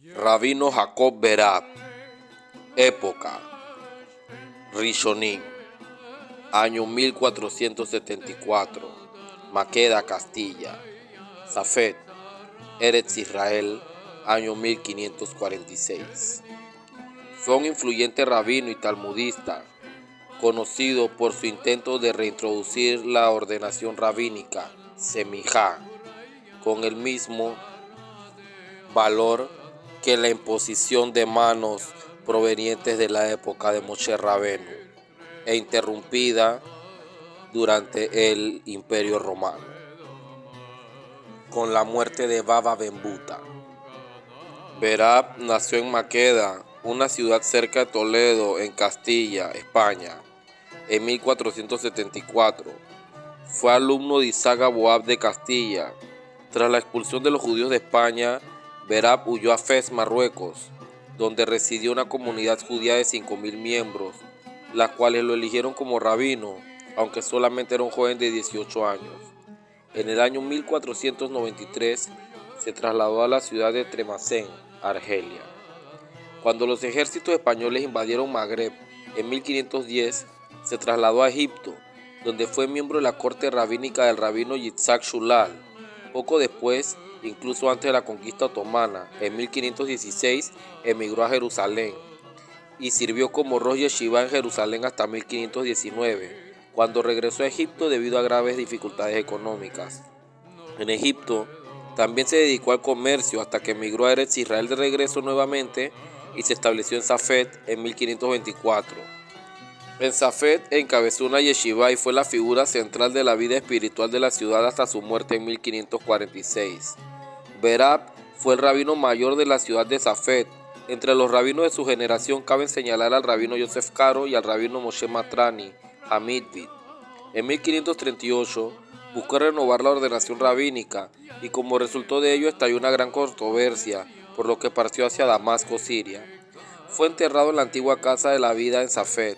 Rabino Jacob Berab. Época: Rishonim. Año 1474. Maqueda, Castilla. Safed, Eretz Israel. Año 1546. Fue un influyente rabino y talmudista, conocido por su intento de reintroducir la ordenación rabínica, semijá, con el mismo valor que la imposición de manos provenientes de la época de Moshe Rabenu e interrumpida durante el Imperio Romano, con la muerte de Baba Ben Buta. Berab nació en Maqueda, una ciudad cerca de Toledo, en Castilla, España, en 1474. Fue alumno de Isaac Aboab de Castilla. Tras la expulsión de los judíos de España, Berab huyó a Fez, Marruecos, donde residió una comunidad judía de 5.000 miembros, las cuales lo eligieron como rabino, aunque solamente era un joven de 18 años. En el año 1493 se trasladó a la ciudad de Tremacén, Argelia. Cuando los ejércitos españoles invadieron Magreb en 1510, se trasladó a Egipto, donde fue miembro de la corte rabínica del rabino Yitzhak Shulal. Poco después, incluso antes de la conquista otomana, en 1516, emigró a Jerusalén y sirvió como Rosh Yeshiva en Jerusalén hasta 1519, cuando regresó a Egipto debido a graves dificultades económicas. En Egipto también se dedicó al comercio hasta que emigró a Eretz Israel de regreso nuevamente y se estableció en Safed en 1524. En Safed encabezó una yeshiva y fue la figura central de la vida espiritual de la ciudad hasta su muerte en 1546. Berab fue el rabino mayor de la ciudad de Safed. Entre los rabinos de su generación cabe señalar al rabino Yosef Karo y al rabino Moshe Matrani Hamidvid. En 1538 buscó renovar la ordenación rabínica y como resultado de ello estalló una gran controversia, por lo que partió hacia Damasco, Siria. Fue enterrado en la antigua casa de la vida en Safed.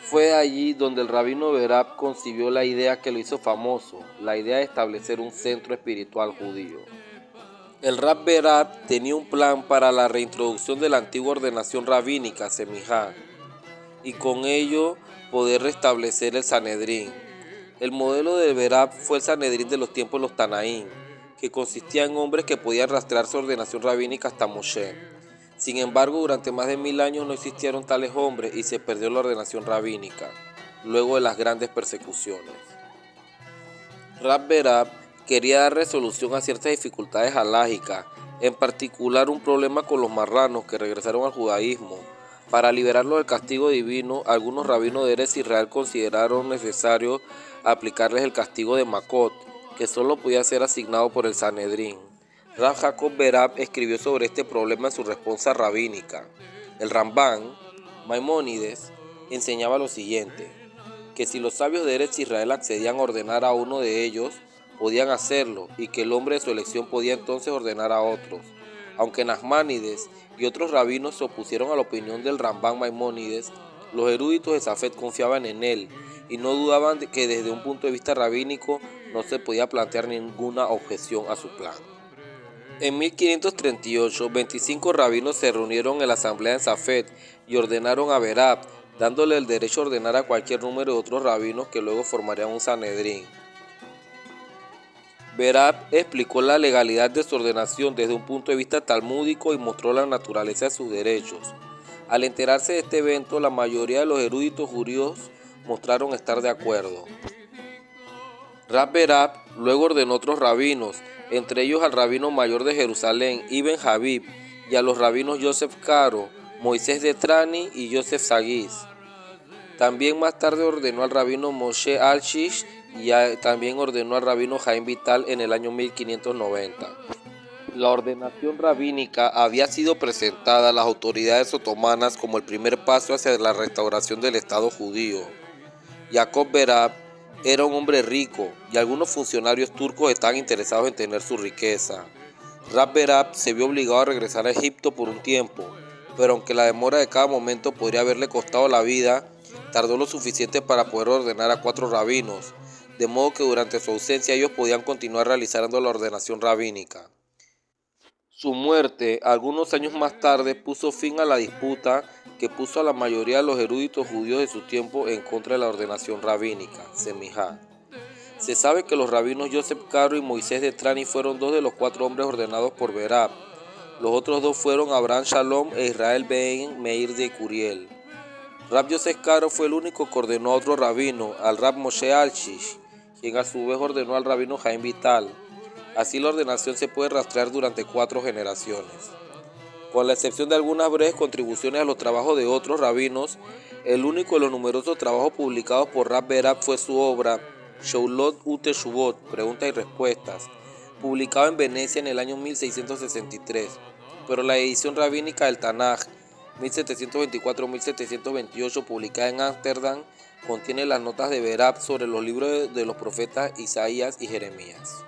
Fue allí donde el rabino Berab concibió la idea que lo hizo famoso, la idea de establecer un centro espiritual judío. El Rab Berab tenía un plan para la reintroducción de la antigua ordenación rabínica, semijá, y con ello poder restablecer el Sanedrín. El modelo de Berab fue el Sanedrín de los tiempos de los Tanaín, que consistía en hombres que podían rastrear su ordenación rabínica hasta Moshe. Sin embargo, durante más de 1000 años no existieron tales hombres y se perdió la ordenación rabínica, luego de las grandes persecuciones. Rab Berab quería dar resolución a ciertas dificultades halágicas, en particular un problema con los marranos que regresaron al judaísmo. Para liberarlos del castigo divino, algunos rabinos de Eretz Israel consideraron necesario aplicarles el castigo de Makot, que solo podía ser asignado por el Sanedrín. Rab Jacob Berab escribió sobre este problema en su respuesta rabínica. El Rambán, Maimónides, enseñaba lo siguiente, que si los sabios de Eretz Israel accedían a ordenar a uno de ellos, podían hacerlo, y que el hombre de su elección podía entonces ordenar a otros. Aunque Nachmanides y otros rabinos se opusieron a la opinión del Rambán Maimónides, los eruditos de Safed confiaban en él y no dudaban de que desde un punto de vista rabínico no se podía plantear ninguna objeción a su plan. En 1538, 25 rabinos se reunieron en la asamblea en Safed y ordenaron a Berab, dándole el derecho a ordenar a cualquier número de otros rabinos que luego formarían un Sanedrín. Berab explicó la legalidad de su ordenación desde un punto de vista talmúdico y mostró la naturaleza de sus derechos. Al enterarse de este evento, la mayoría de los eruditos judíos mostraron estar de acuerdo. Rab Berab luego ordenó a otros rabinos, entre ellos al rabino mayor de Jerusalén, Ibn Habib, y a los rabinos Yosef Karo, Moisés de Trani y Yosef Sagis. También más tarde ordenó al rabino Moshe Alshish y también ordenó al rabino Jaim Vital en el año 1590. La ordenación rabínica había sido presentada a las autoridades otomanas como el primer paso hacia la restauración del Estado judío. Jacob Berab era un hombre rico y algunos funcionarios turcos estaban interesados en tener su riqueza. Rab Berab se vio obligado a regresar a Egipto por un tiempo, pero aunque la demora de cada momento podría haberle costado la vida, tardó lo suficiente para poder ordenar a 4 rabinos, de modo que durante su ausencia ellos podían continuar realizando la ordenación rabínica. Su muerte, algunos años más tarde, puso fin a la disputa que puso a la mayoría de los eruditos judíos de su tiempo en contra de la ordenación rabínica, semijá. Se sabe que los rabinos Joseph Caro y Moisés de Trani fueron dos de los 4 hombres ordenados por Berab. Los otros 2 fueron Abraham Shalom e Israel Ben Meir de Curiel. Rab Joseph Caro fue el único que ordenó a otro rabino, al Rab Moshe Alshish, quien a su vez ordenó al rabino Jaim Vital. Así la ordenación se puede rastrear durante 4 generaciones. Con la excepción de algunas breves contribuciones a los trabajos de otros rabinos, el único de los numerosos trabajos publicados por Rab Berab fue su obra Shaulot Uteshuvot, Preguntas y Respuestas, publicado en Venecia en el año 1663, pero la edición rabínica del Tanaj, 1724-1728, publicada en Ámsterdam, contiene las notas de Berab sobre los libros de los profetas Isaías y Jeremías.